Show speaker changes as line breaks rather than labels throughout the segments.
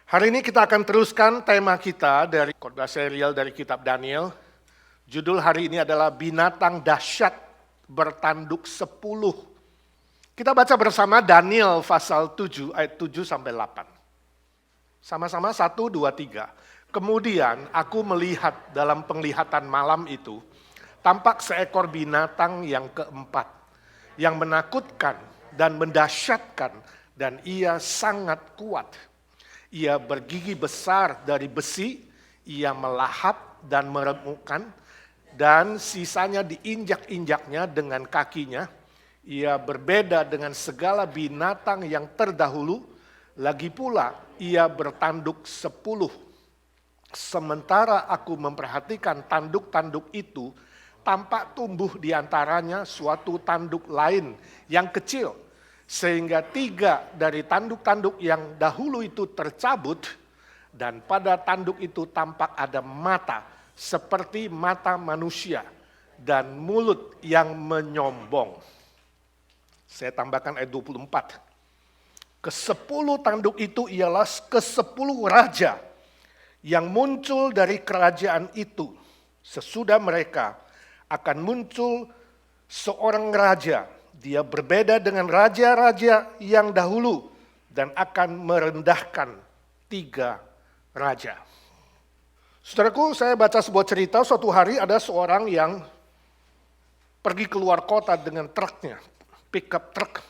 Hari ini kita akan teruskan tema kita dari khotbah serial dari kitab Daniel. Judul hari ini adalah binatang dahsyat bertanduk 10. Kita baca bersama Daniel pasal 7 ayat 7 sampai 8. Sama-sama 1, 2, 3. Kemudian aku melihat dalam penglihatan malam itu, tampak seekor binatang yang keempat, yang menakutkan dan mendahsyatkan, dan ia sangat kuat. Ia bergigi besar dari besi, ia melahap dan meremukkan, dan sisanya diinjak-injaknya dengan kakinya. Ia berbeda dengan segala binatang yang terdahulu, lagi pula ia bertanduk 10. Sementara aku memperhatikan tanduk-tanduk itu, tampak tumbuh di antaranya suatu tanduk lain yang kecil, sehingga 3 dari tanduk-tanduk yang dahulu itu tercabut, dan pada tanduk itu tampak ada mata seperti mata manusia dan mulut yang menyombong. Saya tambahkan ayat 24. Ke-10 tanduk itu ialah ke-10 raja yang muncul dari kerajaan itu. Sesudah mereka akan muncul seorang raja. Dia berbeda dengan raja-raja yang dahulu dan akan merendahkan 3 raja. Saudaraku, saya baca sebuah cerita, suatu hari ada seorang yang pergi keluar kota dengan truknya, pickup truk.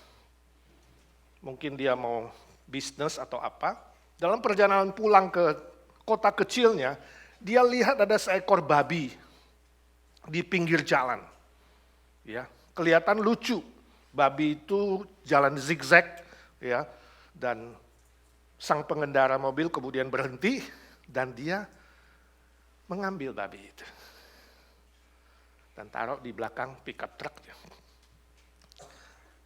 Mungkin dia mau bisnis atau apa. Dalam perjalanan pulang ke kota kecilnya, dia lihat ada seekor babi di pinggir jalan. Ya, kelihatan lucu. Babi itu jalan zigzag, ya, dan sang pengendara mobil kemudian berhenti dan dia mengambil babi itu dan taruh di belakang pickup truknya.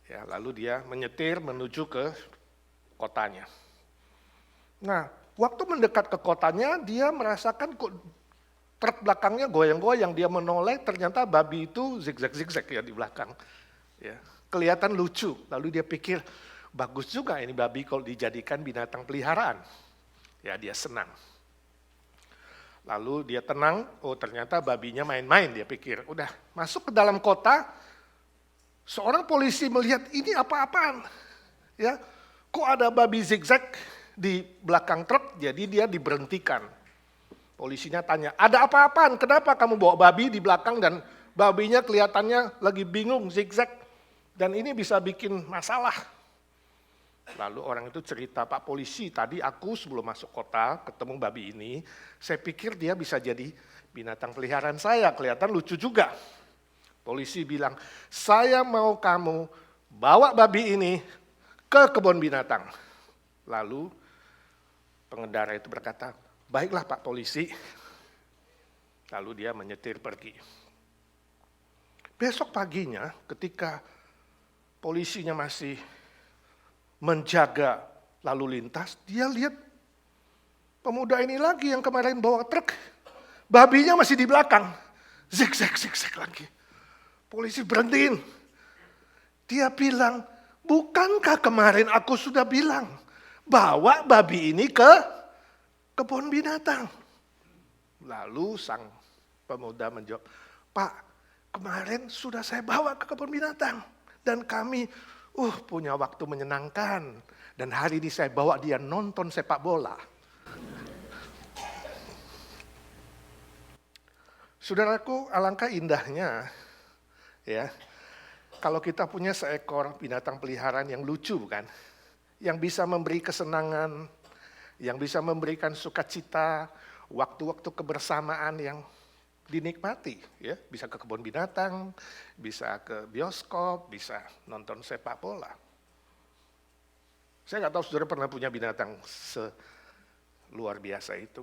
Ya, lalu dia menyetir menuju ke kotanya. Nah, waktu mendekat ke kotanya, dia merasakan kok truk belakangnya goyang-goyang, dia menoleh, ternyata babi itu zigzag-zigzag ya di belakang. Ya, kelihatan lucu, lalu dia pikir, bagus juga ini babi kalau dijadikan binatang peliharaan. Ya, dia senang. Lalu dia tenang, oh ternyata babinya main-main, dia pikir. Udah masuk ke dalam kota, seorang polisi melihat ini apa-apaan. Ya, kok ada babi zigzag di belakang truk, jadi dia diberhentikan. Polisinya tanya, ada apa-apaan? Kenapa kamu bawa babi di belakang dan babinya kelihatannya lagi bingung, zigzag. Dan ini bisa bikin masalah. Lalu orang itu cerita, Pak polisi, tadi aku sebelum masuk kota ketemu babi ini, saya pikir dia bisa jadi binatang peliharaan saya, kelihatan lucu juga. Polisi bilang, saya mau kamu bawa babi ini ke kebun binatang. Lalu pengendara itu berkata, baiklah Pak polisi. Lalu dia menyetir pergi. Besok paginya ketika polisinya masih menjaga lalu lintas, dia lihat pemuda ini lagi yang kemarin bawa truk. Babinya masih di belakang. Zigzag lagi. Polisi berhentiin. Dia bilang, bukankah kemarin aku sudah bilang, bawa babi ini ke kebun binatang. Lalu sang pemuda menjawab, Pak, kemarin sudah saya bawa ke kebun binatang. Dan kami punya waktu menyenangkan. Dan hari ini saya bawa dia nonton sepak bola. Saudaraku, alangkah indahnya ya kalau kita punya seekor binatang peliharaan yang lucu, bukan? Yang bisa memberi kesenangan, yang bisa memberikan sukacita, waktu-waktu kebersamaan yang dinikmati, ya, bisa ke kebun binatang, bisa ke bioskop, bisa nonton sepak bola. Saya nggak tahu saudara pernah punya binatang luar biasa itu.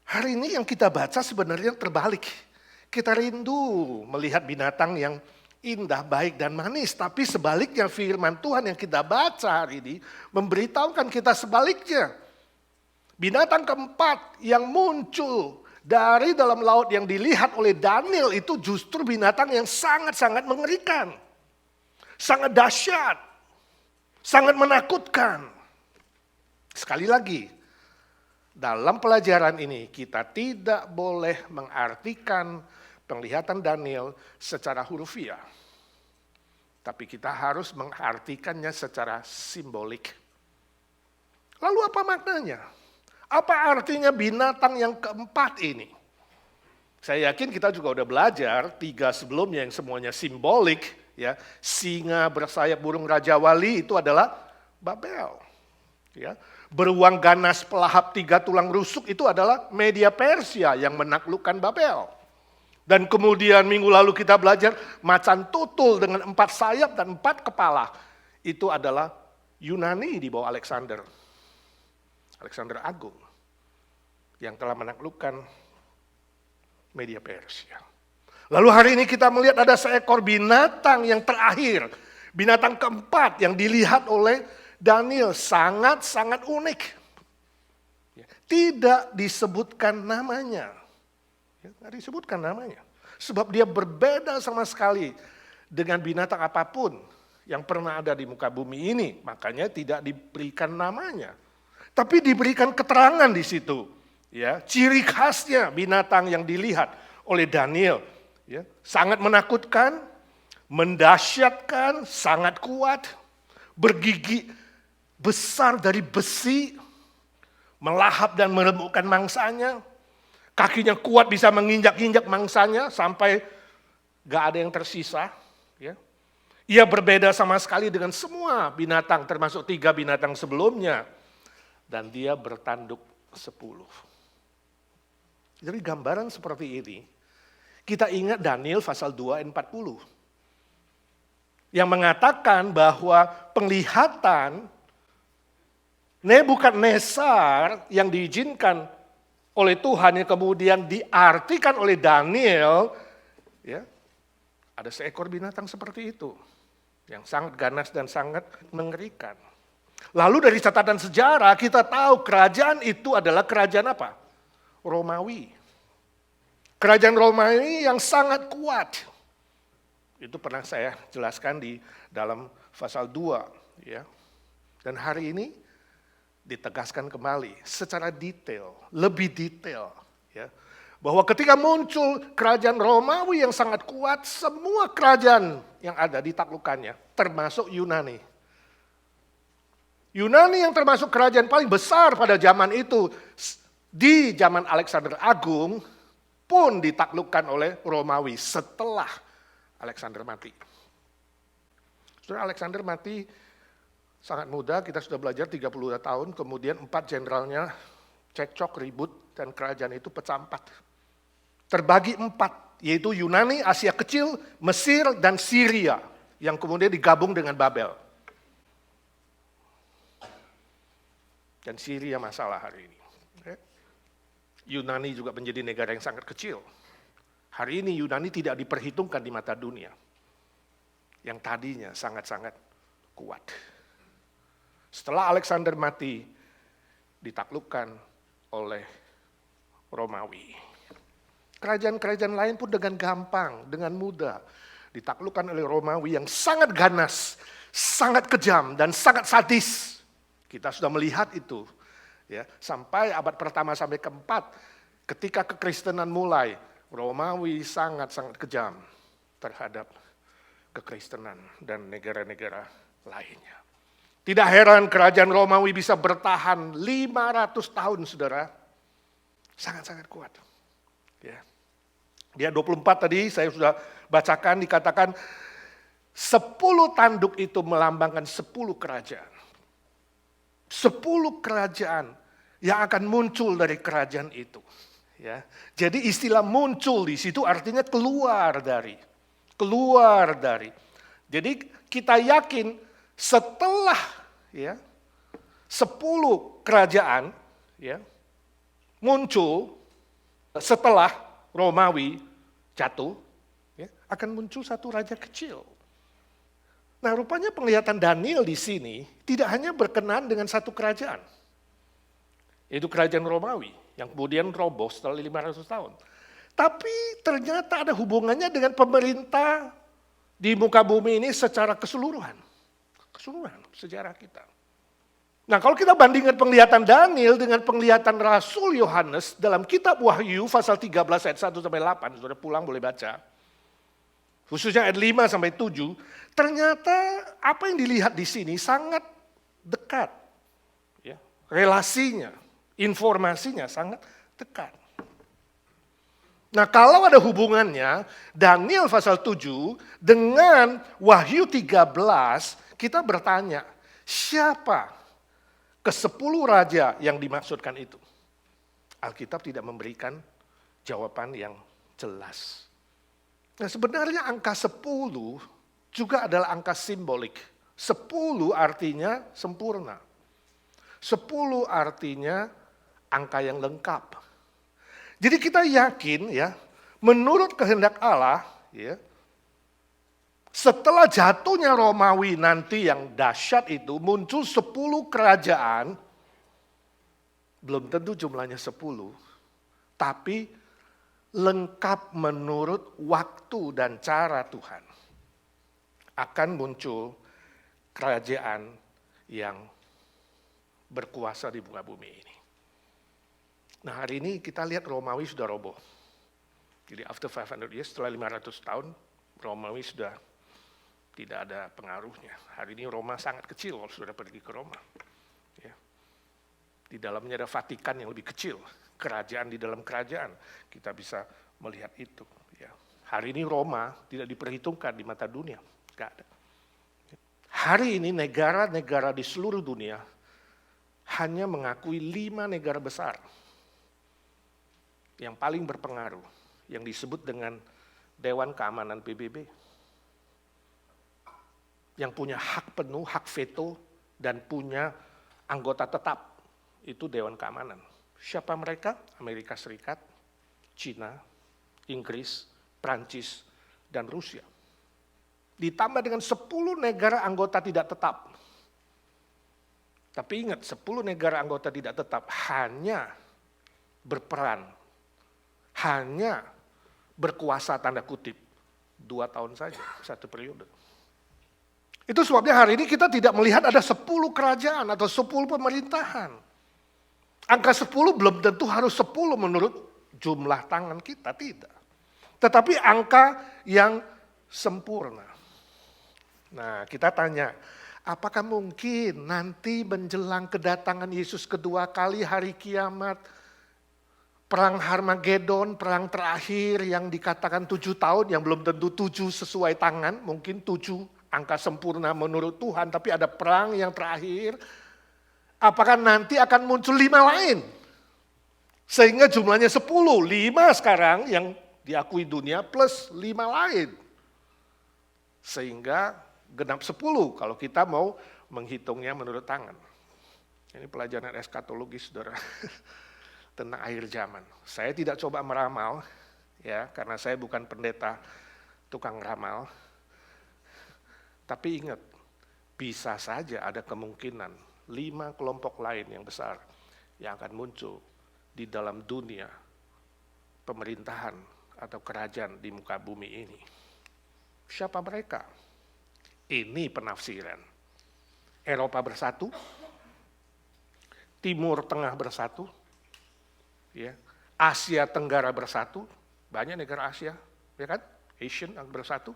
Hari ini yang kita baca sebenarnya terbalik. Kita rindu melihat binatang yang indah, baik, dan manis. Tapi sebaliknya firman Tuhan yang kita baca hari ini memberitahukan kita sebaliknya. Binatang keempat yang muncul dari dalam laut yang dilihat oleh Daniel itu justru binatang yang sangat-sangat mengerikan. Sangat dahsyat. Sangat menakutkan. Sekali lagi, dalam pelajaran ini kita tidak boleh mengartikan penglihatan Daniel secara hurufiah. Tapi kita harus mengartikannya secara simbolik. Lalu apa maknanya? Apa artinya binatang yang keempat ini? Saya yakin kita juga udah belajar 3 sebelumnya yang semuanya simbolik. Ya, singa bersayap burung Raja Wali itu adalah Babel. Ya, beruang ganas pelahap 3 tulang rusuk itu adalah Media Persia yang menaklukkan Babel. Dan kemudian minggu lalu kita belajar macan tutul dengan 4 sayap dan 4 kepala. Itu adalah Yunani di bawah Alexander Agung yang telah menaklukkan Media Persia. Lalu hari ini kita melihat ada seekor binatang yang terakhir, binatang keempat yang dilihat oleh Daniel, sangat-sangat unik. Tidak disebutkan namanya. Tidak disebutkan namanya. Sebab dia berbeda sama sekali dengan binatang apapun yang pernah ada di muka bumi ini. Makanya tidak diberikan namanya. Tapi diberikan keterangan di situ. Ya, ciri khasnya binatang yang dilihat oleh Daniel. Ya, sangat menakutkan, mendahsyatkan, sangat kuat, bergigi besar dari besi, melahap dan meremukkan mangsanya, kakinya kuat bisa menginjak-injak mangsanya sampai gak ada yang tersisa. Ya. Ia berbeda sama sekali dengan semua binatang, termasuk 3 binatang sebelumnya. Dan dia bertanduk 10. Jadi gambaran seperti ini, kita ingat Daniel pasal 2 ayat 40. Yang mengatakan bahwa penglihatan Nebukadnezar yang diizinkan oleh Tuhan yang kemudian diartikan oleh Daniel, ya, ada seekor binatang seperti itu yang sangat ganas dan sangat mengerikan. Lalu dari catatan sejarah kita tahu kerajaan itu adalah kerajaan apa? Romawi. Kerajaan Romawi yang sangat kuat. Itu pernah saya jelaskan di dalam pasal 2. Ya. Dan hari ini ditegaskan kembali secara detail, lebih detail. Ya. Bahwa ketika muncul kerajaan Romawi yang sangat kuat, semua kerajaan yang ada ditaklukannya, termasuk Yunani. Yunani yang termasuk kerajaan paling besar pada zaman itu, di zaman Alexander Agung, pun ditaklukkan oleh Romawi setelah Alexander mati. Saudara, Alexander mati sangat muda, kita sudah belajar 30 tahun, kemudian 4 jenderalnya cekcok, ribut, dan kerajaan itu pecah 4. Terbagi 4, yaitu Yunani, Asia Kecil, Mesir, dan Syria, yang kemudian digabung dengan Babel. Dan Syria masalah hari ini. Yunani juga menjadi negara yang sangat kecil. Hari ini Yunani tidak diperhitungkan di mata dunia. Yang tadinya sangat-sangat kuat. Setelah Alexander mati, ditaklukkan oleh Romawi. Kerajaan-kerajaan lain pun dengan gampang, dengan mudah ditaklukkan oleh Romawi yang sangat ganas, sangat kejam, dan sangat sadis. Kita sudah melihat itu. Ya, sampai abad pertama sampai keempat, ketika kekristenan mulai, Romawi sangat-sangat kejam terhadap kekristenan dan negara-negara lainnya. Tidak heran kerajaan Romawi bisa bertahan 500 tahun, saudara. Sangat-sangat kuat. Ya. Dia 24 tadi saya sudah bacakan, dikatakan 10 tanduk itu melambangkan 10 kerajaan. 10 kerajaan yang akan muncul dari kerajaan itu. Ya. Jadi istilah muncul di situ artinya keluar dari. Jadi kita yakin setelah ya 10 kerajaan ya muncul setelah Romawi jatuh, ya, akan muncul satu raja kecil. Nah, rupanya penglihatan Daniel di sini tidak hanya berkenaan dengan satu kerajaan. Yaitu kerajaan Romawi yang kemudian roboh setelah 500 tahun. Tapi ternyata ada hubungannya dengan pemerintah di muka bumi ini secara keseluruhan. Keseluruhan sejarah kita. Nah, kalau kita bandingkan penglihatan Daniel dengan penglihatan Rasul Yohanes dalam kitab Wahyu pasal 13 ayat 1 sampai 8, saudara pulang boleh baca. Khususnya ayat 5 sampai 7, ternyata apa yang dilihat di sini sangat dekat. Ya, relasinya, informasinya sangat dekat. Nah, kalau ada hubungannya Daniel pasal 7 dengan Wahyu 13, kita bertanya, siapa ke-10 raja yang dimaksudkan itu? Alkitab tidak memberikan jawaban yang jelas. Nah, sebenarnya angka 10 juga adalah angka simbolik. 10 artinya sempurna. 10 artinya angka yang lengkap. Jadi kita yakin ya, menurut kehendak Allah ya, setelah jatuhnya Romawi nanti yang dahsyat itu muncul 10 kerajaan, belum tentu jumlahnya 10, tapi lengkap menurut waktu dan cara Tuhan. Akan muncul kerajaan yang berkuasa di muka bumi ini. Nah, hari ini kita lihat Romawi sudah roboh. Jadi after 500 years, setelah 500 tahun, Romawi sudah tidak ada pengaruhnya. Hari ini Roma sangat kecil kalau sudah pergi ke Roma. Ya. Di dalamnya ada Vatikan yang lebih kecil, kerajaan di dalam kerajaan. Kita bisa melihat itu. Ya. Hari ini Roma tidak diperhitungkan di mata dunia, nggak ada. Hari ini negara-negara di seluruh dunia hanya mengakui 5 negara besar yang paling berpengaruh, yang disebut dengan Dewan Keamanan PBB. Yang punya hak penuh, hak veto, dan punya anggota tetap, itu Dewan Keamanan. Siapa mereka? Amerika Serikat, Cina, Inggris, Prancis, dan Rusia. Ditambah dengan 10 negara anggota tidak tetap. Tapi ingat, 10 negara anggota tidak tetap hanya berperan, hanya berkuasa tanda kutip, 2 tahun saja, satu periode. Itu sebabnya hari ini kita tidak melihat ada 10 kerajaan atau 10 pemerintahan. Angka 10 belum tentu harus 10 menurut jumlah tangan kita, tidak. Tetapi angka yang sempurna. Nah, kita tanya, apakah mungkin nanti menjelang kedatangan Yesus kedua kali hari kiamat, perang Harmagedon, perang terakhir yang dikatakan 7 tahun, yang belum tentu 7 sesuai tangan, mungkin 7 angka sempurna menurut Tuhan, tapi ada perang yang terakhir, apakah nanti akan muncul 5 lain? Sehingga jumlahnya 10, 5 sekarang yang diakui dunia plus 5 lain. Sehingga genap 10 kalau kita mau menghitungnya menurut tangan. Ini pelajaran eskatologi, saudara, tentang akhir zaman. Saya tidak coba meramal, ya, karena saya bukan pendeta tukang ramal. Tapi ingat, bisa saja ada kemungkinan 5 kelompok lain yang besar yang akan muncul di dalam dunia pemerintahan atau kerajaan di muka bumi ini. Siapa mereka? Ini penafsiran. Eropa bersatu, Timur Tengah bersatu, ya, Asia Tenggara bersatu, banyak negara Asia, ya kan? Asian bersatu.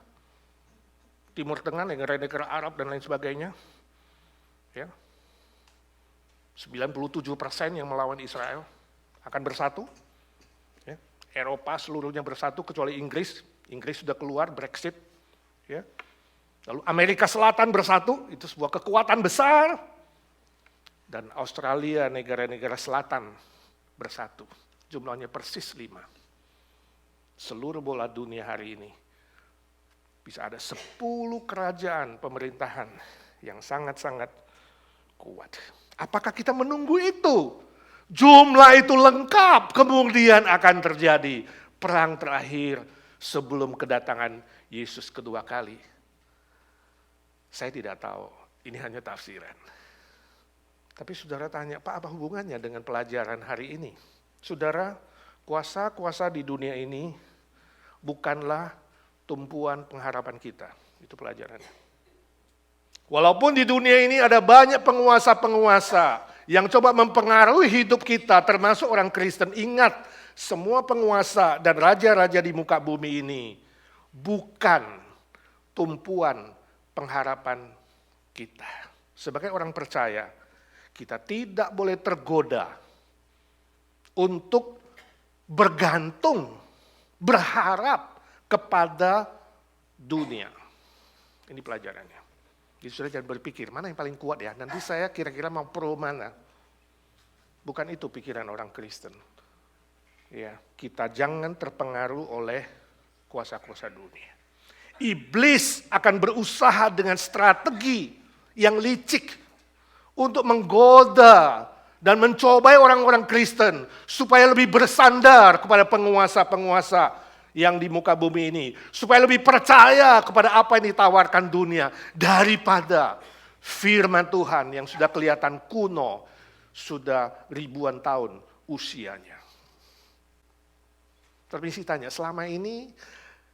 Timur Tengah, negara-negara Arab dan lain sebagainya. Ya. 97% yang melawan Israel akan bersatu. Ya. Eropa seluruhnya bersatu kecuali Inggris. Inggris sudah keluar, Brexit. Ya. Lalu Amerika Selatan bersatu, itu sebuah kekuatan besar. Dan Australia, negara-negara selatan bersatu. Jumlahnya persis 5. Seluruh bola dunia hari ini bisa ada 10 kerajaan pemerintahan yang sangat-sangat kuat. Apakah kita menunggu itu? Jumlah itu lengkap, kemudian akan terjadi perang terakhir sebelum kedatangan Yesus kedua kali. Saya tidak tahu, ini hanya tafsiran. Tapi saudara tanya, Pak, apa hubungannya dengan pelajaran hari ini? Saudara, kuasa-kuasa di dunia ini bukanlah tumpuan pengharapan kita. Itu pelajarannya. Walaupun di dunia ini ada banyak penguasa-penguasa yang coba mempengaruhi hidup kita, termasuk orang Kristen. Ingat, semua penguasa dan raja-raja di muka bumi ini bukan tumpuan pengharapan kita. Sebagai orang percaya, kita tidak boleh tergoda untuk bergantung, berharap kepada dunia. Ini pelajarannya. Jadi sudah jangan berpikir, mana yang paling kuat ya, nanti saya kira-kira mau pro mana. Bukan itu pikiran orang Kristen. Ya, kita jangan terpengaruh oleh kuasa-kuasa dunia. Iblis akan berusaha dengan strategi yang licik untuk menggoda dan mencobai orang-orang Kristen supaya lebih bersandar kepada penguasa-penguasa yang di muka bumi ini, supaya lebih percaya kepada apa yang ditawarkan dunia daripada firman Tuhan yang sudah kelihatan kuno, sudah ribuan tahun usianya. Permisi tanya, selama ini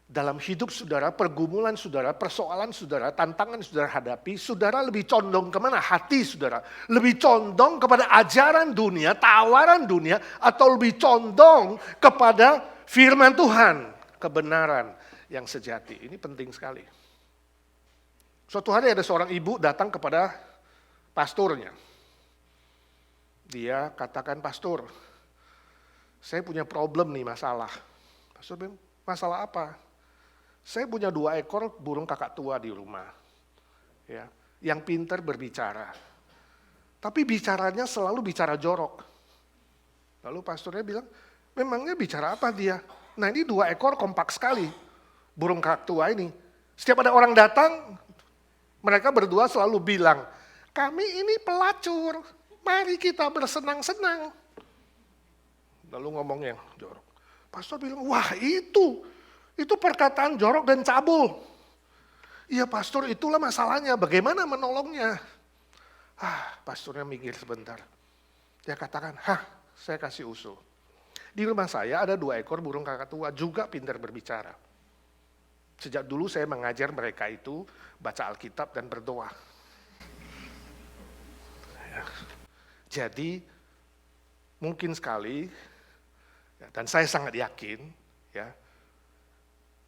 dalam hidup saudara, pergumulan saudara, persoalan saudara, tantangan saudara hadapi, saudara lebih condong kemana? Hati saudara, lebih condong kepada ajaran dunia, tawaran dunia, atau lebih condong kepada firman Tuhan, kebenaran yang sejati. Ini penting sekali. Suatu hari ada seorang ibu datang kepada pastornya. Dia katakan, pastor, saya punya problem nih, masalah. Pastor bilang, masalah apa? Saya punya 2 ekor burung kakak tua di rumah. Ya, yang pintar berbicara. Tapi bicaranya selalu bicara jorok. Lalu pastornya bilang, memangnya bicara apa dia? Nah ini 2 ekor kompak sekali, burung kakak tua ini. Setiap ada orang datang, mereka berdua selalu bilang, kami ini pelacur, mari kita bersenang-senang. Lalu ngomong yang jorok. Pastor bilang, wah itu perkataan jorok dan cabul. Iya pastor, itulah masalahnya, bagaimana menolongnya? Pastornya mikir sebentar. Dia katakan, saya kasih usul. Di rumah saya ada 2 ekor burung kakak tua, juga pintar berbicara. Sejak dulu saya mengajar mereka itu baca Alkitab dan berdoa. Jadi mungkin sekali, dan saya sangat yakin, ya,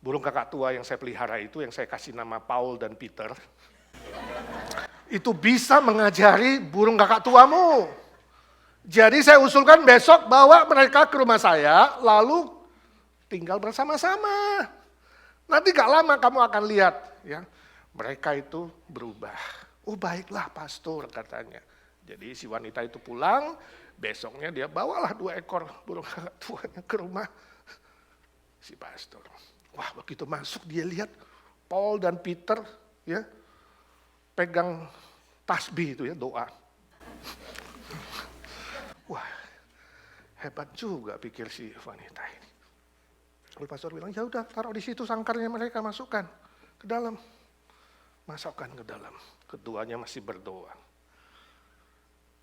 burung kakak tua yang saya pelihara itu, yang saya kasih nama Paul dan Peter, itu bisa mengajari burung kakak tuamu. Jadi saya usulkan besok bawa mereka ke rumah saya, lalu tinggal bersama-sama. Nanti gak lama kamu akan lihat, ya, mereka itu berubah. Oh baiklah pastor, katanya. Jadi si wanita itu pulang, besoknya dia bawalah 2 ekor burung kakak tuanya ke rumah si pastor. Wah begitu masuk dia lihat Paul dan Peter, ya, pegang tasbih itu ya, doa. Wah, hebat juga pikir si wanita ini. Lalu pastor bilang, ya udah taruh di situ sangkarnya mereka, masukkan ke dalam. Masukkan ke dalam. Keduanya masih berdoa.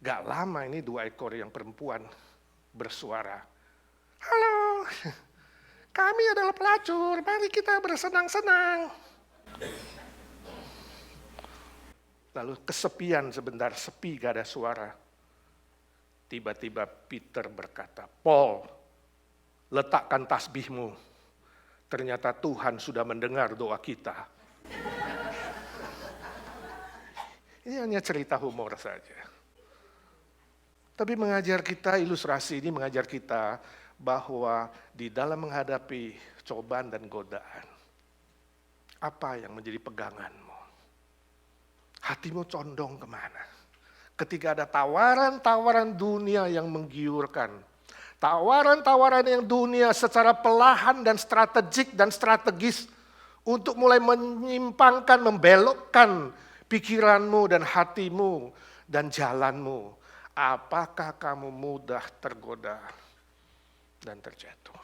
Gak lama ini 2 ekor yang perempuan bersuara. Halo, kami adalah pelacur, mari kita bersenang-senang. Lalu kesepian sebentar, sepi gak ada suara. Tiba-tiba Peter berkata, Paul, letakkan tasbihmu. Ternyata Tuhan sudah mendengar doa kita. Ini hanya cerita humor saja. Tapi mengajar kita, ilustrasi ini mengajar kita bahwa di dalam menghadapi cobaan dan godaan, apa yang menjadi peganganmu? Hatimu condong kemana? Ketika ada tawaran-tawaran dunia yang menggiurkan, tawaran-tawaran yang dunia secara perlahan dan strategis untuk mulai menyimpangkan, membelokkan pikiranmu dan hatimu dan jalanmu, apakah kamu mudah tergoda dan terjatuh?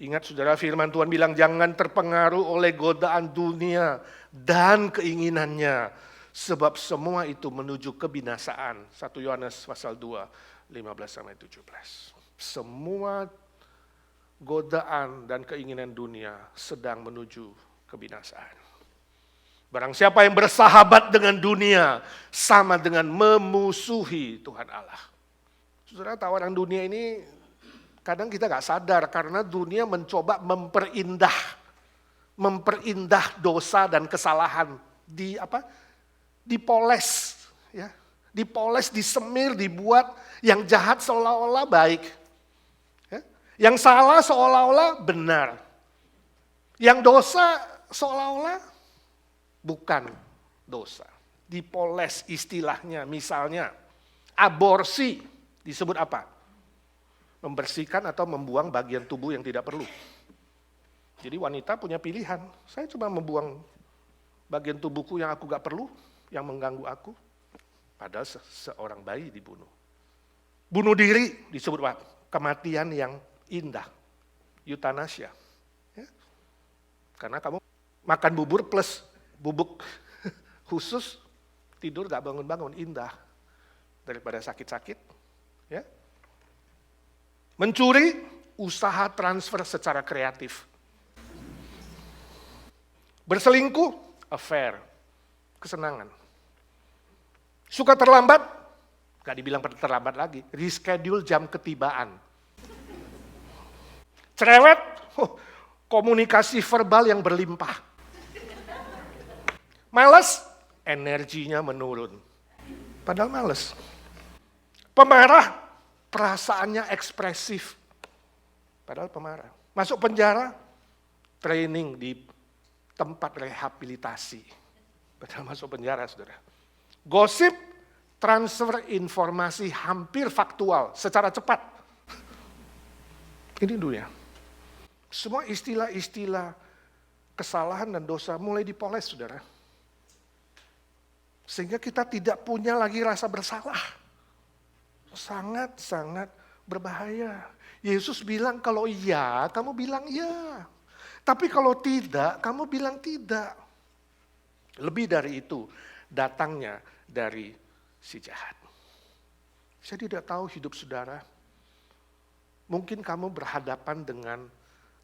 Ingat saudara, firman Tuhan bilang jangan terpengaruh oleh godaan dunia dan keinginannya. Sebab semua itu menuju kebinasaan. 1 Yohanes pasal 2, 15-17. Semua godaan dan keinginan dunia sedang menuju kebinasaan. Barang siapa yang bersahabat dengan dunia, sama dengan memusuhi Tuhan Allah. Saudara, tawaran dunia ini kadang kita gak sadar karena dunia mencoba memperindah dosa dan kesalahan. Dipoles, ya, dipoles, disemir, dibuat yang jahat seolah-olah baik. Ya. Yang salah seolah-olah benar. Yang dosa seolah-olah bukan dosa. Dipoles istilahnya, misalnya aborsi disebut apa? Membersihkan atau membuang bagian tubuh yang tidak perlu. Jadi wanita punya pilihan, saya cuma membuang bagian tubuhku yang aku gak perlu, yang mengganggu aku. Padahal seorang bayi dibunuh. Bunuh diri disebut apa? Kematian yang indah, euthanasia. Ya. Karena kamu makan bubur plus bubuk khusus, tidur gak bangun-bangun, indah. Daripada sakit-sakit. Ya. Mencuri, usaha transfer secara kreatif. Berselingkuh, affair, kesenangan. Suka terlambat, gak dibilang terlambat lagi, reschedule jam ketibaan. Cerewet, komunikasi verbal yang berlimpah. Malas, energinya menurun. Padahal malas. Pemarah, perasaannya ekspresif. Padahal pemarah. Masuk penjara, training di tempat rehabilitasi. Padahal masuk penjara, saudara. Gosip, transfer informasi hampir faktual, secara cepat. Ini dunia. Semua istilah-istilah kesalahan dan dosa mulai dipoles, saudara. Sehingga kita tidak punya lagi rasa bersalah. Sangat-sangat berbahaya. Yesus bilang kalau iya, kamu bilang iya. Tapi kalau tidak, kamu bilang tidak. Lebih dari itu, datangnya dari si jahat. Saya tidak tahu hidup saudara. Mungkin kamu berhadapan dengan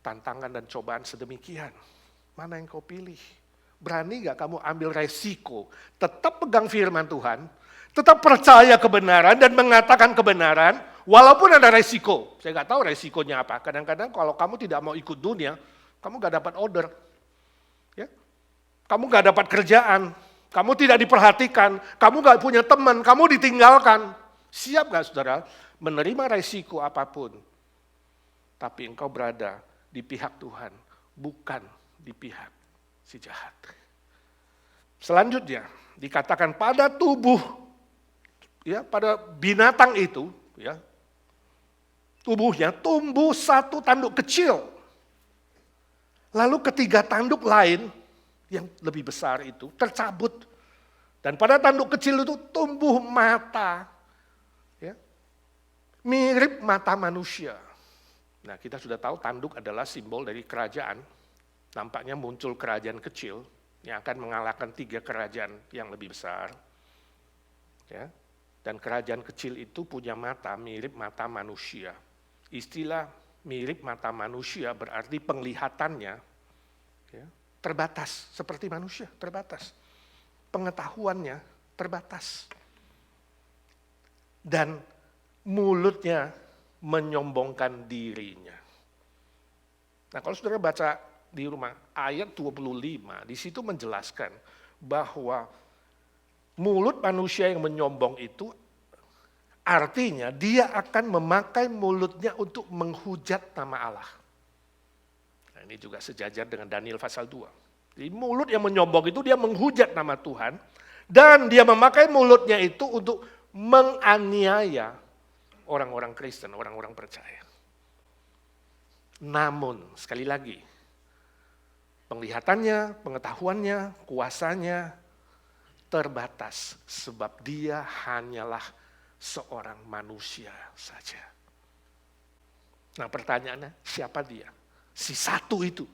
tantangan dan cobaan sedemikian. Mana yang kau pilih? Berani gak kamu ambil resiko, tetap pegang firman Tuhan, tetap percaya kebenaran dan mengatakan kebenaran, walaupun ada resiko. Saya gak tahu resikonya apa. Kadang-kadang kalau kamu tidak mau ikut dunia, kamu gak dapat order. Ya? Kamu gak dapat kerjaan, kamu tidak diperhatikan, kamu gak punya teman, kamu ditinggalkan. Siap gak saudara menerima resiko apapun? Tapi engkau berada di pihak Tuhan, bukan di pihak si jahat. Selanjutnya dikatakan pada tubuh, ya pada binatang itu, ya tubuhnya tumbuh satu tanduk kecil. Lalu ketiga tanduk lain yang lebih besar itu tercabut. Dan pada tanduk kecil itu tumbuh mata, ya, mirip mata manusia. Nah, kita sudah tahu tanduk adalah simbol dari kerajaan. Nampaknya muncul kerajaan kecil yang akan mengalahkan 3 kerajaan yang lebih besar. Ya. Dan kerajaan kecil itu punya mata mirip mata manusia. Istilah mirip mata manusia berarti penglihatannya, ya, terbatas, seperti manusia, terbatas. Pengetahuannya terbatas. Dan mulutnya menyombongkan dirinya. Nah, kalau saudara baca di rumah ayat 25, di situ menjelaskan bahwa mulut manusia yang menyombong itu artinya dia akan memakai mulutnya untuk menghujat nama Allah. Nah, ini juga sejajar dengan Daniel pasal 2. Jadi mulut yang menyombong itu dia menghujat nama Tuhan dan dia memakai mulutnya itu untuk menganiaya orang-orang Kristen, orang-orang percaya. Namun, sekali lagi, penglihatannya, pengetahuannya, kuasanya terbatas sebab dia hanyalah seorang manusia saja. Nah, pertanyaannya, siapa dia? Si satu itu.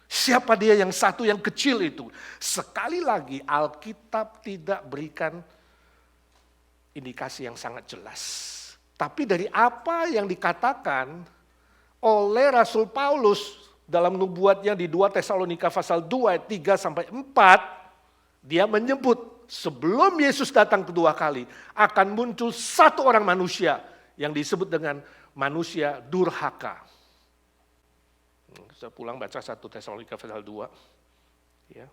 Siapa dia yang satu yang kecil itu? Sekali lagi Alkitab tidak berikan indikasi yang sangat jelas. Tapi dari apa yang dikatakan oleh Rasul Paulus dalam nubuatnya di 2 Tesalonika pasal 2 ayat 3 sampai 4, Dia menyebut sebelum Yesus datang kedua kali akan muncul satu orang manusia yang disebut dengan manusia durhaka. Saya pulang baca 1 Tesalonika pasal 2. Ya.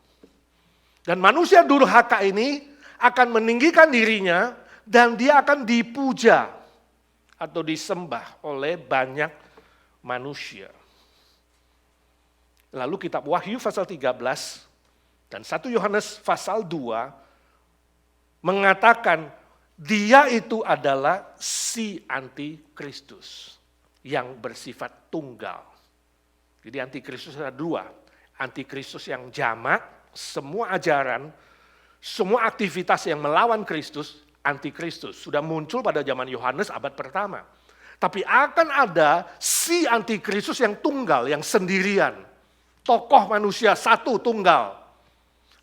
Dan manusia durhaka ini akan meninggikan dirinya dan dia akan dipuja atau disembah oleh banyak manusia. Lalu kitab Wahyu pasal 13 dan 1 Yohanes pasal 2 mengatakan dia itu adalah si antikristus yang bersifat tunggal. Jadi antikristus ada dua, antikristus yang jamak, semua ajaran, semua aktivitas yang melawan Kristus, antikristus. Sudah muncul pada zaman Yohanes abad pertama. Tapi akan ada si antikristus yang tunggal, yang sendirian. Tokoh manusia satu tunggal.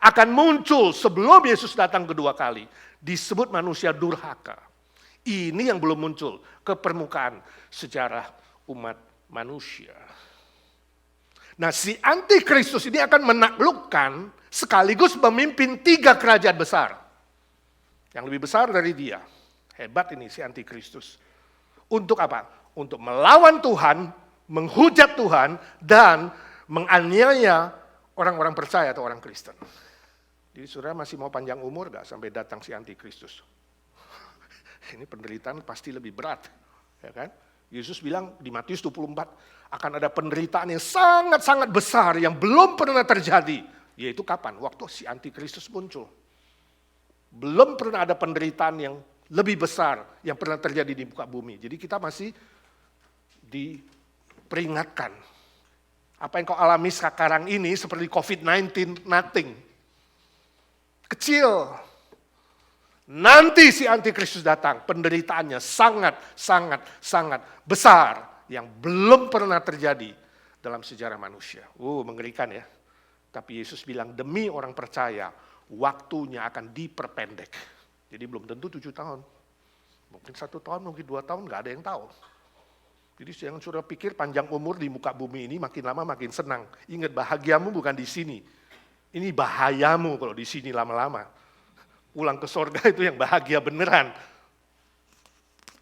Akan muncul sebelum Yesus datang kedua kali. Disebut manusia durhaka. Ini yang belum muncul ke permukaan sejarah umat manusia. Nah, si antikristus ini akan menaklukkan sekaligus memimpin 3 kerajaan besar. Yang lebih besar dari dia. Hebat ini si antikristus. Untuk apa? Untuk melawan Tuhan, menghujat Tuhan, dan menganiaya orang-orang percaya atau orang Kristen. Jadi saudara masih mau panjang umur gak sampai datang si antikristus? Ini penderitaan pasti lebih berat. Ya kan? Yesus bilang di Matius 24, akan ada penderitaan yang sangat-sangat besar yang belum pernah terjadi. Yaitu kapan? Waktu si antikristus muncul. Belum pernah ada penderitaan yang lebih besar yang pernah terjadi di muka bumi. Jadi kita masih diperingatkan. Apa yang kau alami sekarang ini seperti COVID-19, nothing. Kecil. Nanti si antikristus datang, penderitaannya sangat besar yang belum pernah terjadi dalam sejarah manusia. Mengerikan ya. Tapi Yesus bilang demi orang percaya, waktunya akan diperpendek. Jadi belum tentu 7 tahun. Mungkin 1 tahun, mungkin 2 tahun, gak ada yang tahu. Jadi jangan sudah pikir panjang umur di muka bumi ini makin lama makin senang. Ingat bahagiamu bukan di sini. Ini bahayamu kalau di sini lama-lama. Pulang ke sorga itu yang bahagia beneran.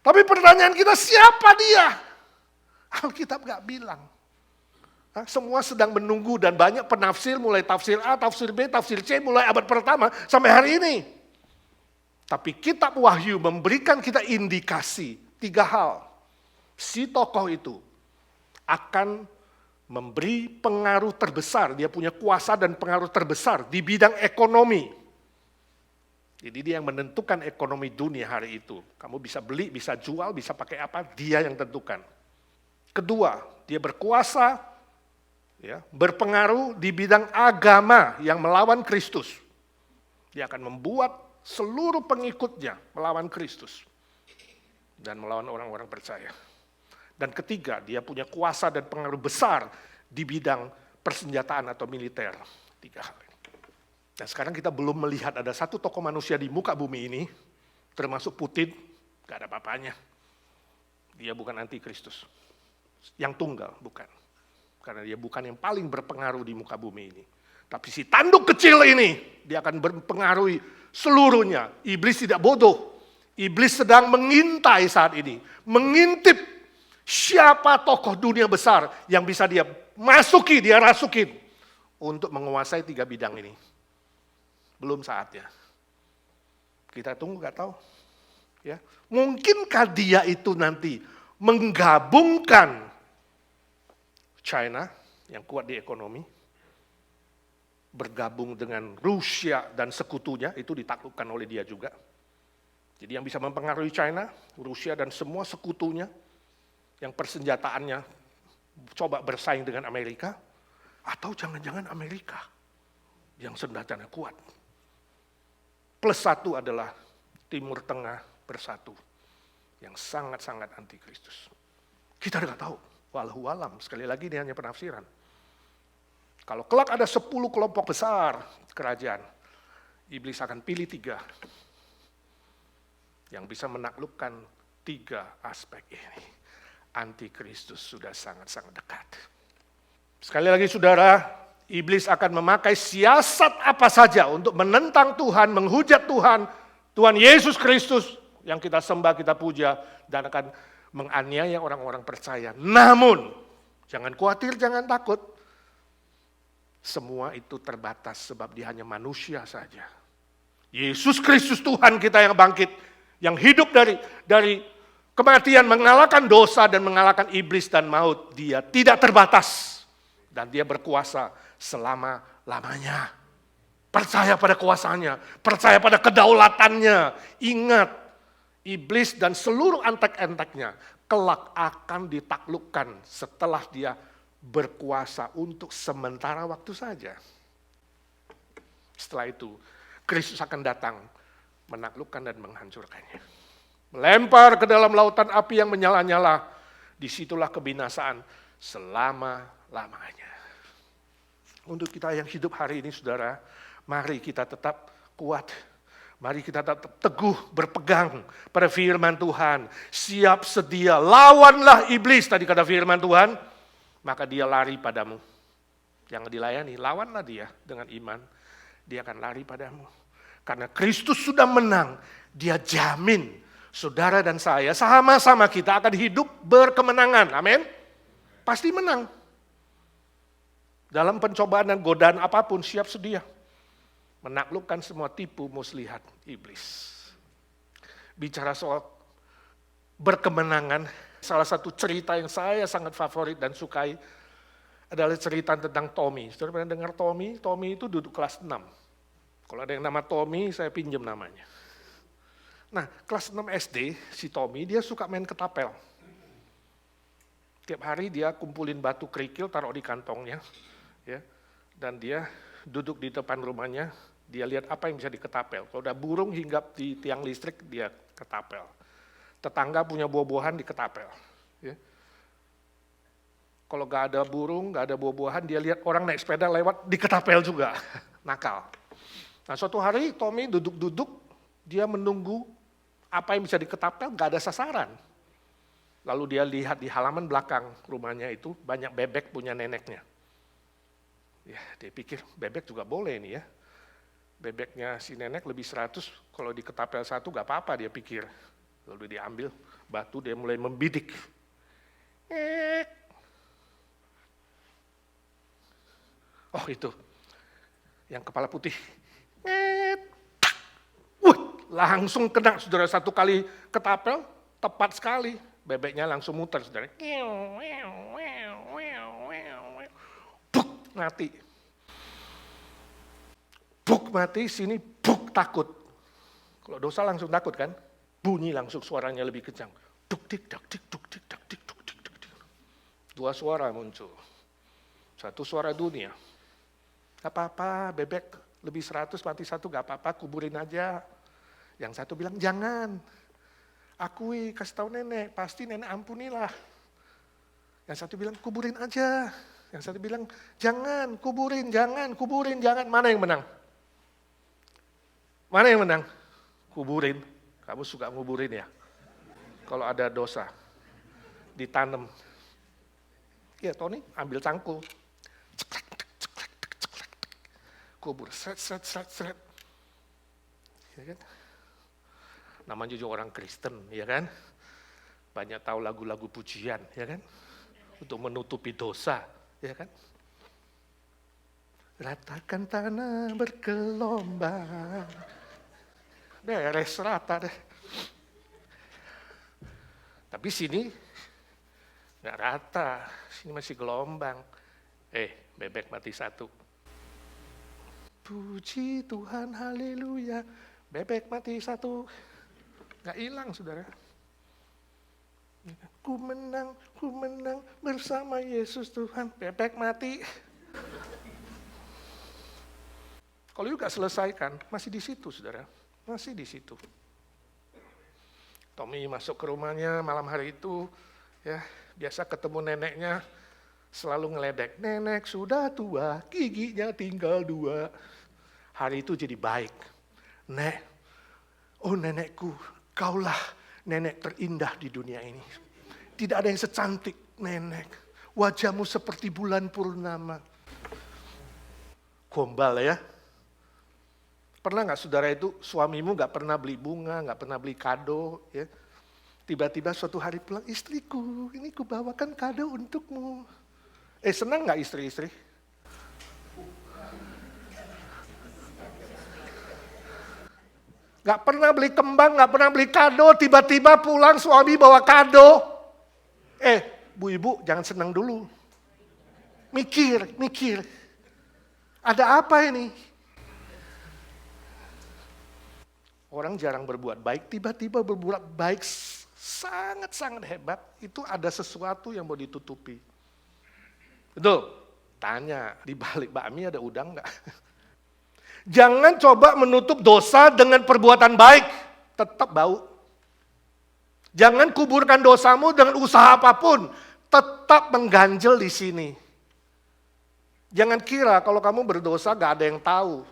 Tapi pertanyaan kita, siapa dia? Alkitab gak bilang. Semua sedang menunggu dan banyak penafsir, mulai tafsir A, tafsir B, tafsir C, mulai abad pertama sampai hari ini. Tapi kitab Wahyu memberikan kita indikasi 3 hal. Si tokoh itu akan memberi pengaruh terbesar, dia punya kuasa dan pengaruh terbesar di bidang ekonomi. Jadi dia yang menentukan ekonomi dunia hari itu. Kamu bisa beli, bisa jual, bisa pakai apa, dia yang tentukan. Kedua, dia berkuasa, ya, berpengaruh di bidang agama yang melawan Kristus. Dia akan membuat seluruh pengikutnya melawan Kristus. Dan melawan orang-orang percaya. Dan ketiga, dia punya kuasa dan pengaruh besar di bidang persenjataan atau militer. 3 hal. Dan sekarang kita belum melihat ada satu tokoh manusia di muka bumi ini, termasuk Putin, gak ada apa-apanya. Dia bukan antikristus. Yang tunggal, bukan. Karena dia bukan yang paling berpengaruh di muka bumi ini. Tapi si tanduk kecil ini, dia akan mempengaruhi seluruhnya. Iblis tidak bodoh. Iblis sedang mengintai saat ini. Mengintip siapa tokoh dunia besar yang bisa dia masuki, dia rasukin. Untuk menguasai 3 bidang ini. Belum saatnya. Kita tunggu, gak tahu. Ya. Mungkinkah dia itu nanti menggabungkan China yang kuat di ekonomi, bergabung dengan Rusia dan sekutunya, itu ditaklukkan oleh dia juga. Jadi yang bisa mempengaruhi China, Rusia dan semua sekutunya, yang persenjataannya coba bersaing dengan Amerika, atau jangan-jangan Amerika yang senjatanya kuat. Plus 1 adalah Timur Tengah bersatu yang sangat-sangat antikristus. Kita tidak tahu, wallahu alam, sekali lagi ini hanya penafsiran. Kalau kelak ada 10 kelompok besar kerajaan, iblis akan pilih 3 yang bisa menaklukkan 3 aspek ini. Antikristus sudah sangat-sangat dekat. Sekali lagi saudara, iblis akan memakai siasat apa saja untuk menentang Tuhan, menghujat Tuhan, Tuhan Yesus Kristus yang kita sembah, kita puja, dan akan menganiaya orang-orang percaya. Namun, jangan khawatir, jangan takut. Semua itu terbatas sebab dia hanya manusia saja. Yesus Kristus Tuhan kita yang bangkit, yang hidup dari kematian, mengalahkan dosa dan mengalahkan iblis dan maut. Dia tidak terbatas dan dia berkuasa selama-lamanya. Percaya pada kuasanya, percaya pada kedaulatannya. Ingat, iblis dan seluruh antek-enteknya kelak akan ditaklukkan setelah dia berkuasa untuk sementara waktu saja. Setelah itu, Kristus akan datang menaklukkan dan menghancurkannya. Melempar ke dalam lautan api yang menyala-nyala. Disitulah kebinasaan selama-lamanya. Untuk kita yang hidup hari ini, saudara, mari kita tetap kuat. Mari kita tetap teguh berpegang pada firman Tuhan. Siap sedia, lawanlah iblis, tadi kata firman Tuhan. Maka dia lari padamu. Jangan dilayani, lawanlah dia dengan iman. Dia akan lari padamu. Karena Kristus sudah menang, dia jamin saudara dan saya sama-sama kita akan hidup berkemenangan. Amin. Pasti menang. Dalam pencobaan dan godaan apapun siap sedia. Menaklukkan semua tipu muslihat iblis. Bicara soal berkemenangan, salah satu cerita yang saya sangat favorit dan sukai adalah cerita tentang Tommy. Saudara pernah dengar Tommy? Tommy itu duduk kelas 6. Kalau ada yang nama Tommy, saya pinjam namanya. Nah, kelas 6 SD, si Tommy, dia suka main ketapel. Tiap hari dia kumpulin batu kerikil, taruh di kantongnya. Ya, dan dia duduk di depan rumahnya, dia lihat apa yang bisa diketapel. Kalau ada burung hinggap di tiang listrik, dia ketapel. Tetangga punya buah-buahan, diketapel. Ya. Kalau gak ada burung, gak ada buah-buahan, dia lihat orang naik sepeda lewat, diketapel juga. Nakal. Nah, suatu hari Tommy duduk-duduk, dia menunggu apa yang bisa diketapel, gak ada sasaran. Lalu dia lihat di halaman belakang rumahnya itu, banyak bebek punya neneknya. Ya, dia pikir bebek juga boleh nih ya. Bebeknya si nenek lebih 100, kalau diketapel satu gak apa-apa dia pikir. Lalu dia ambil batu, dia mulai membidik. Oh itu, yang kepala putih. Langsung kena saudara, satu kali ketapel, tepat sekali. Bebeknya langsung muter saudara. Buk, mati. Buk mati, sini buk takut. Kalau dosa langsung takut kan? Bunyi langsung suaranya lebih kencang. Duk dik dak dik duk dik dak dik duk dik dik dik. Dua suara muncul. Satu suara dunia. Gak apa-apa, bebek lebih 100 mati satu gak apa-apa, kuburin aja. Yang satu bilang jangan. Akui, kasih tahu nenek, pasti nenek ampunilah. Yang satu bilang kuburin aja. Yang satu bilang jangan, kuburin, jangan, kuburin, jangan. Mana yang menang? Mana yang menang? Kuburin. Kamu suka nguburin ya? Kalau ada dosa, ditanam. Ya Tony, ambil cangkul. Kubur, seret. Ya kan? Namanya juga orang Kristen, ya kan? Banyak tahu lagu-lagu pujian, ya kan? Untuk menutupi dosa, ya kan? Ratakan tanah bergelombang. Beres rata deh. Tapi sini nggak rata, sini masih gelombang. Bebek mati satu. Puji Tuhan, haleluya. Bebek mati satu. Nggak hilang, saudara. Ku menang bersama Yesus Tuhan. Bebek mati. Kalau juga selesaikan, masih di situ, saudara. Masih di situ. Tommy masuk ke rumahnya malam hari itu, ya biasa ketemu neneknya, selalu ngeledek. Nenek sudah tua, giginya tinggal 2. Hari itu jadi baik. Nek, oh nenekku, kaulah nenek terindah di dunia ini. Tidak ada yang secantik nenek. Wajahmu seperti bulan purnama. gombal ya. Pernah nggak saudara itu suamimu nggak pernah beli bunga, nggak pernah beli kado, ya? Tiba-tiba suatu hari pulang, istriku, ini kubawakan kado untukmu. Senang nggak istri-istri? Nggak pernah beli kembang, nggak pernah beli kado, tiba-tiba pulang suami bawa kado. Bu ibu jangan senang dulu. Mikir. Ada apa ini? Orang jarang berbuat baik, tiba-tiba berbuat baik sangat-sangat hebat. Itu ada sesuatu yang mau ditutupi. Betul? Tanya, di balik bakmi ada udang nggak? Jangan coba menutup dosa dengan perbuatan baik, tetap bau. Jangan kuburkan dosamu dengan usaha apapun, tetap mengganjel di sini. Jangan kira kalau kamu berdosa gak ada yang tahu.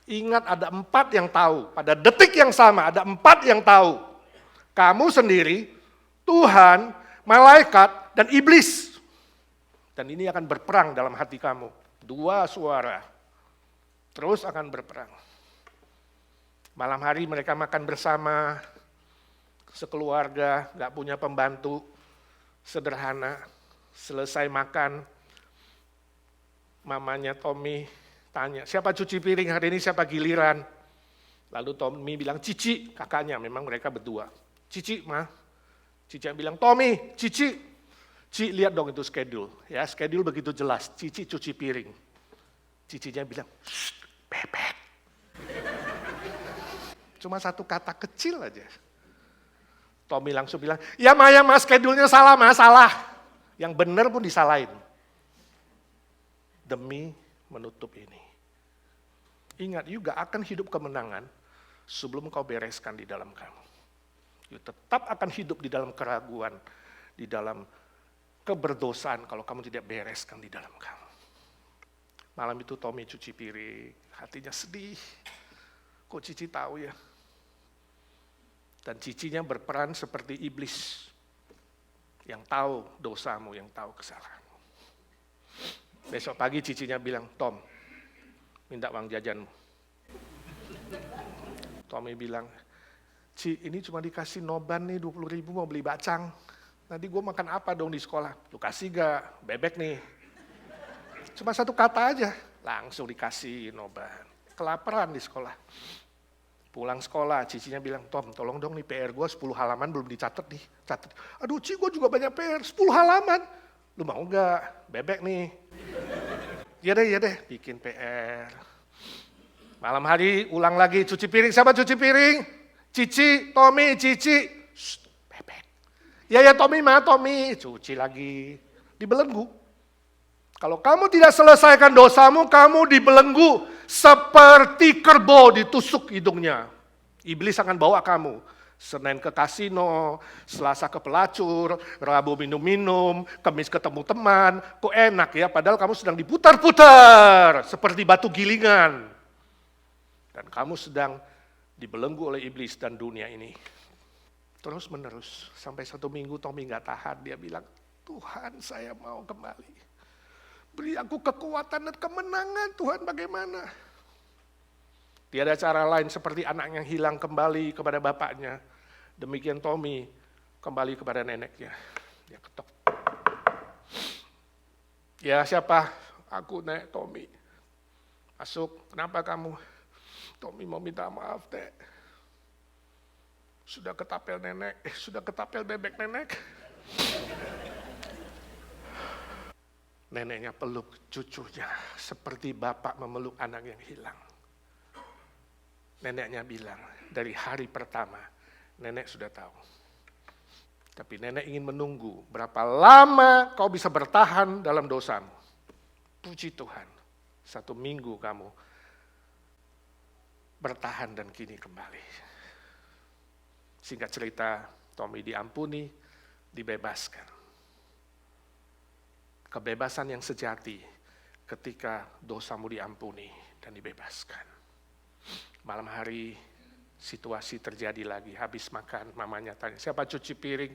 Ingat ada 4 yang tahu. Pada detik yang sama ada 4 yang tahu. Kamu sendiri, Tuhan, malaikat, dan iblis. Dan ini akan berperang dalam hati kamu. 2 suara. Terus akan berperang. Malam hari mereka makan bersama, sekeluarga, gak punya pembantu, sederhana. Selesai makan, mamanya Tommy tanya, siapa cuci piring hari ini, siapa giliran? Lalu Tommy bilang, Cici, kakaknya, memang mereka berdua. Cici, Ma. Cici yang bilang, Tommy, Cici. Cici, lihat dong itu schedule. Ya, schedule begitu jelas, Cici cuci piring. Cicinya bilang, bebek. Cuma 1 kata kecil aja. Tommy langsung bilang, ya Ma, schedule-nya salah, Ma, salah. Yang benar pun disalahin. Demi menutup ini. Ingat, you gak akan hidup kemenangan sebelum kau bereskan di dalam kamu. You tetap akan hidup di dalam keraguan, di dalam keberdosaan kalau kamu tidak bereskan di dalam kamu. Malam itu Tommy cuci piring, hatinya sedih. Kok Cici tahu ya? Dan cicinya berperan seperti iblis yang tahu dosamu, yang tahu kesalahanmu. Besok pagi cicinya bilang, Tom, minta uang jajanmu. Tommy bilang, Ci, ini cuma dikasih noban nih 20.000 mau beli bacang. Nanti gue makan apa dong di sekolah? Lu kasih gak? Bebek nih. Cuma 1 kata aja, langsung dikasih noban. Kelaparan di sekolah. Pulang sekolah, cicinya bilang, Tom, tolong dong nih PR gue 10 halaman belum dicatat nih. Catat. Aduh Ci, gue juga banyak PR, 10 halaman. Lu mau gak? Bebek nih. Iya deh, bikin PR. Malam hari ulang lagi cuci piring. Siapa cuci piring? Cici, Tommy, Cici. Bebek. Ya Tommy, Ma, Tommy. Cuci lagi. Dibelenggu. Kalau kamu tidak selesaikan dosamu, kamu dibelenggu seperti kerbau ditusuk hidungnya. Iblis akan bawa kamu. Senin ke kasino, Selasa ke pelacur, Rabu minum-minum, Kamis ketemu teman. Kok enak ya, padahal kamu sedang diputar-putar seperti batu gilingan. Dan kamu sedang dibelenggu oleh iblis dan dunia ini. Terus menerus, sampai 1 minggu Tommy gak tahan, dia bilang, Tuhan saya mau kembali. Beri aku kekuatan dan kemenangan, Tuhan bagaimana? Tiada cara lain seperti anak yang hilang kembali kepada bapaknya. Demikian Tommy kembali kepada neneknya. Dia ketok. Ya siapa? Aku Nek Tommy. Masuk, kenapa kamu? Tommy mau minta maaf, Nek. Sudah ketapel nenek, sudah ketapel bebek nenek. Neneknya peluk cucunya seperti bapak memeluk anak yang hilang. Neneknya bilang, dari hari pertama, nenek sudah tahu. Tapi nenek ingin menunggu berapa lama kau bisa bertahan dalam dosamu. Puji Tuhan, 1 minggu kamu bertahan dan kini kembali. Singkat cerita, Tommy diampuni, dibebaskan. Kebebasan yang sejati ketika dosamu diampuni dan dibebaskan. Malam hari situasi terjadi lagi, habis makan mamanya tanya, siapa cuci piring?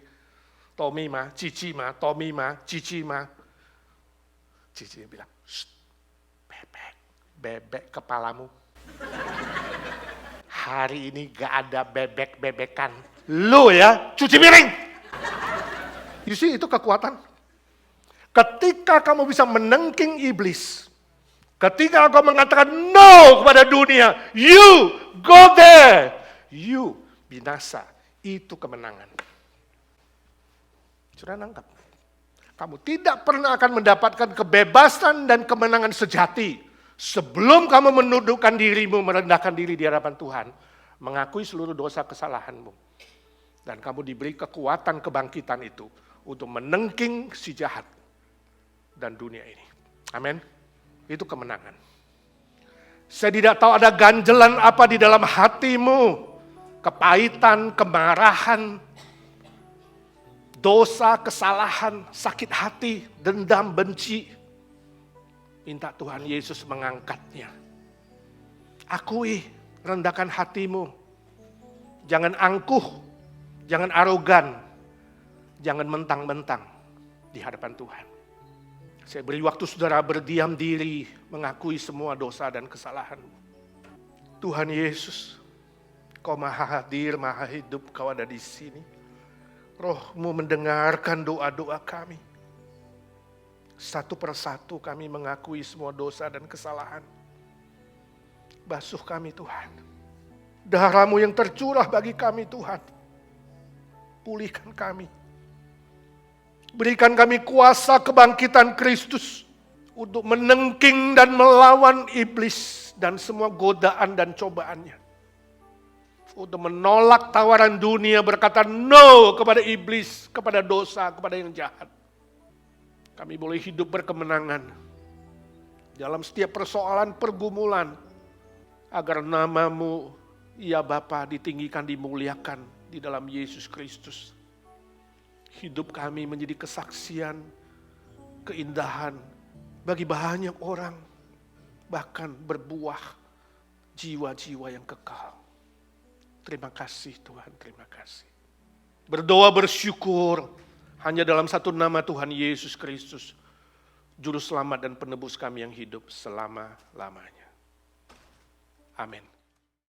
Tommy Ma, Cici Ma, Tommy Ma, Cici Ma. Cici bilang, bebek, bebek kepalamu. Hari ini gak ada bebek-bebekan. Lu ya, cuci piring. You see, itu kekuatan. Ketika kamu bisa menengking iblis, ketika kau mengatakan no kepada dunia, you go there, you binasa, itu kemenangan. Sudah nangkap? Kamu tidak pernah akan mendapatkan kebebasan dan kemenangan sejati sebelum kamu menundukkan dirimu, merendahkan diri di hadapan Tuhan, mengakui seluruh dosa kesalahanmu. Dan kamu diberi kekuatan kebangkitan itu untuk menengking si jahat dan dunia ini. Amin. Itu kemenangan. Saya tidak tahu ada ganjelan apa di dalam hatimu. Kepahitan, kemarahan, dosa, kesalahan, sakit hati, dendam, benci. Minta Tuhan Yesus mengangkatnya. Akui, rendahkan hatimu. Jangan angkuh, jangan arogan, jangan mentang-mentang di hadapan Tuhan. Saya beri waktu saudara berdiam diri, mengakui semua dosa dan kesalahan. Tuhan Yesus, Kau maha hadir, maha hidup, Kau ada di sini. Roh-Mu mendengarkan doa-doa kami. Satu persatu kami mengakui semua dosa dan kesalahan. Basuh kami Tuhan. Darah-Mu yang tercurah bagi kami Tuhan. Pulihkan kami. Berikan kami kuasa kebangkitan Kristus untuk menengking dan melawan iblis dan semua godaan dan cobaannya. Untuk menolak tawaran dunia, berkata no kepada iblis, kepada dosa, kepada yang jahat. Kami boleh hidup berkemenangan dalam setiap persoalan, pergumulan, agar nama-Mu, ya Bapa, ditinggikan, dimuliakan di dalam Yesus Kristus. Hidup kami menjadi kesaksian, keindahan bagi banyak orang, bahkan berbuah jiwa-jiwa yang kekal. Terima kasih Tuhan, terima kasih. Berdoa bersyukur hanya dalam satu nama Tuhan Yesus Kristus, Juru Selamat dan Penebus kami yang hidup selama-lamanya. Amin.